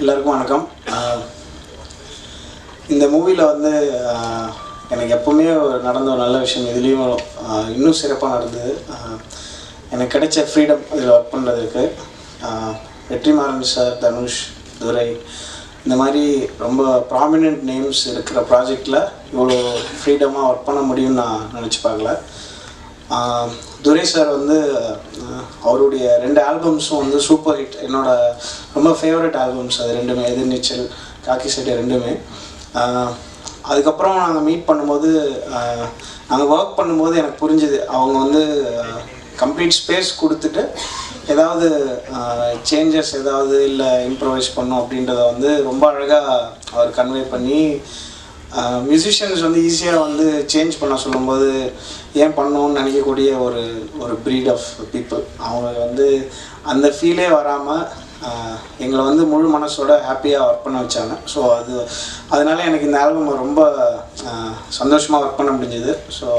எல்லாருக்கும் வணக்கம். இந்த மூவியில் வந்து எனக்கு எப்போவுமே நடந்த ஒரு நல்ல விஷயம் இதுலேயும் இன்னும் சிறப்பாக நடந்தது. எனக்கு கிடைச்ச ஃப்ரீடம் இதில் ஒர்க் பண்ணுறதுக்கு வெற்றிமாறன் சார், தனுஷ், துரை இந்த மாதிரி ரொம்ப ப்ராமினென்ட் நேம்ஸ் இருக்கிற ப்ராஜெக்டில் இவ்வளோ ஃப்ரீடமாக ஒர்க் பண்ண முடியும்னு நான் நினச்சி பார்க்கல. துரை சார் வந்து அவருடைய 2 ஆல்பம்ஸும் வந்து சூப்பர் ஹிட். என்னோடய ரொம்ப ஃபேவரட் ஆல்பம்ஸ் அது ரெண்டுமே, எதிர்நீச்சல், காக்கி சட்டை ரெண்டுமே. அதுக்கப்புறம் நாங்கள் மீட் பண்ணும்போது, நாங்கள் ஒர்க் பண்ணும்போது எனக்கு புரிஞ்சுது அவங்க வந்து கம்ப்ளீட் ஸ்பேஸ் கொடுத்துட்டு ஏதாவது சேஞ்சஸ் ஏதாவது இல்லை இம்ப்ரவைஸ் பண்ணும் அப்படின்றத வந்து ரொம்ப அழகாக அவர் கன்வே பண்ணி, மியூசிஷியன்ஸ் வந்து ஈஸியாக வந்து சேஞ்ச் பண்ண சொல்லும்போது ஏன் பண்ணணும்னு நினைக்கக்கூடிய ஒரு ப்ரீட் ஆஃப் பீப்புள். அவங்க வந்து அந்த ஃபீலே வராமல் எங்களை வந்து முழு மனசோட ஹாப்பியாக ஒர்க் பண்ண வச்சாங்க. ஸோ அதனால எனக்கு இந்த ஆல்பம் ரொம்ப சந்தோஷமாக ஒர்க் பண்ண முடிஞ்சுது. ஸோ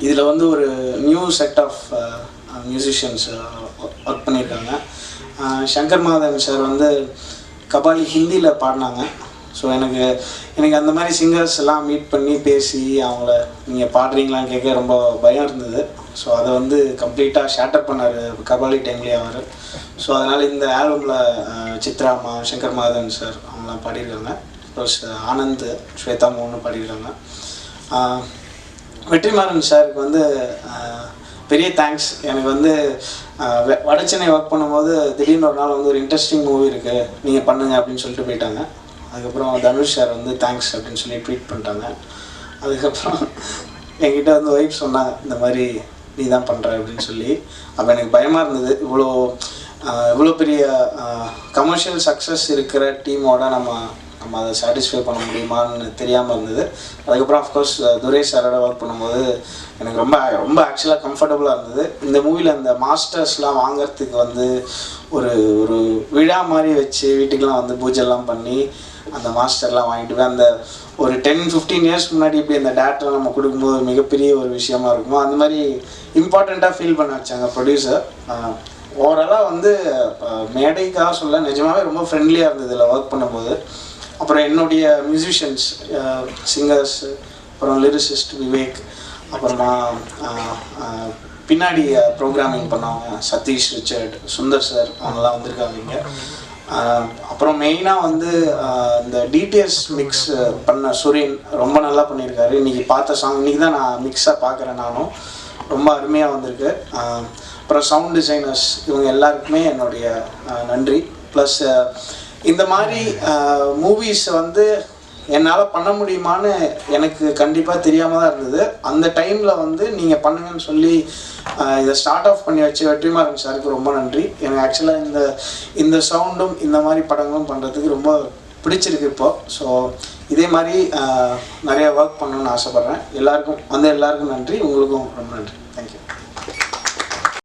இதில் வந்து ஒரு new set of musicians work பண்ணியிருக்காங்க. சங்கர் மாதவன் சார் வந்து கபாலி ஹிந்தியில் பாடினாங்க. ஸோ எனக்கு அந்த மாதிரி சிங்கர்ஸ் எல்லாம் மீட் பண்ணி பேசி அவங்கள நீங்கள் பாடுறீங்களான்னு கேட்க ரொம்ப பயம் இருந்தது. ஸோ அதை வந்து கம்ப்ளீட்டாக ஷேட்டர் பண்ணார் கபாலி டைம்லேயே அவர். ஸோ அதனால் இந்த ஆல்பமில் சித்ராமா, சங்கர் மாதவன் சார் அவங்களாம் பாடியிருக்காங்க. ப்ளஸ் ஆனந்த், ஸ்வேதா மோகன் பாடியிருக்காங்க. வெற்றிமாறன் சாருக்கு வந்து பெரிய தேங்க்ஸ். எனக்கு வந்து வடச்சென்னை ஒர்க் பண்ணும்போது திடீர்னு ஒரு நாள் வந்து ஒரு இன்ட்ரெஸ்டிங் மூவி இருக்குது, நீங்கள் பண்ணுங்கள் அப்படின்னு சொல்லிட்டு போயிட்டாங்க. அதுக்கப்புறம் தனுஷ் சார் வந்து தேங்க்ஸ் அப்படின்னு சொல்லி ட்வீட் பண்ணிட்டாங்க. அதுக்கப்புறம் என்கிட்ட வந்து ஒய்ஃப் சொன்னாங்க, இந்த மாதிரி நீ தான் பண்ணுற அப்படின்னு சொல்லி. அப்போ எனக்கு பயமாக இருந்தது, இவ்வளோ பெரிய கமர்ஷியல் சக்ஸஸ் இருக்கிற டீமோட நம்ம அதை சாட்டிஸ்ஃபை பண்ண முடியுமான்னு தெரியாமல் இருந்தது. அதுக்கப்புறம் அஃப்கோர்ஸ் துரை சாரோட ஒர்க் பண்ணும்போது எனக்கு ரொம்ப ஆக்சுவலாக கம்ஃபர்டபுளாக இருந்தது. இந்த மூவியில் அந்த மாஸ்டர்ஸ்லாம் வாங்கிறதுக்கு வந்து ஒரு விழா மாதிரி வச்சு வீட்டுக்கெலாம் வந்து பூஜைலாம் பண்ணி அந்த மாஸ்டர்லாம் வாங்கிட்டு போய் அந்த ஒரு 10-15 இயர்ஸ் முன்னாடி இப்படி அந்த டேட்டெலாம் நம்ம கொடுக்கும்போது மிகப்பெரிய ஒரு விஷயமா இருக்குமோ அந்த மாதிரி இம்பார்ட்டண்ட்டாக ஃபீல் பண்ண வச்சாங்க ப்ரொடியூசர். ஓவராலாக வந்து மேடைக்காக சொல்ல நிஜமாகவே ரொம்ப ஃப்ரெண்ட்லியாக இருந்தது இதில் ஒர்க் பண்ணும்போது. அப்புறம் என்னுடைய மியூசிஷியன்ஸ், சிங்கர்ஸ், அப்புறம் லிரிசிஸ்ட் விவேக், அப்புறமா பின்னாடி ப்ரோக்ராமிங் பண்ணவங்க சதீஷ், ரிச்சர்ட், சுந்தர் சார் அவங்கெல்லாம் வந்திருக்காங்க இங்கே. அப்புறம் மெயினாக வந்து இந்த டிடிஎஸ் மிக்ஸ் பண்ண சுரேன் ரொம்ப நல்லா பண்ணியிருக்காரு. இன்றைக்கி பார்த்த சாங் இன்றைக்கி தான் நான் மிக்ஸாக பார்க்குறேன், நானும் ரொம்ப அருமையாக வந்திருக்கு. அப்புறம் சவுண்ட் டிசைனர்ஸ் இவங்க எல்லாருக்குமே என்னுடைய நன்றி. ப்ளஸ் இந்த மாதிரி மூவிஸ் வந்து என்னால் பண்ண முடியுமான்னு எனக்கு கண்டிப்பாக தெரியாமல் தான் இருந்தது. அந்த டைமில் வந்து நீங்கள் பண்ணுங்கன்னு சொல்லி இதை ஸ்டார்ட் ஆஃப் பண்ணி வச்சு வெற்றிமாறன் சாருக்கு ரொம்ப நன்றி. எனக்கு ஆக்சுவலாக இந்த சவுண்டும் இந்த மாதிரி படங்களும் பண்ணுறதுக்கு ரொம்ப பிடிச்சிருக்கு இப்போது. ஸோ இதே மாதிரி நிறைய ஒர்க் பண்ணணுன்னு ஆசைப்பட்றேன். எல்லாருக்கும் நன்றி. உங்களுக்கும் ரொம்ப நன்றி. தேங்க்யூ.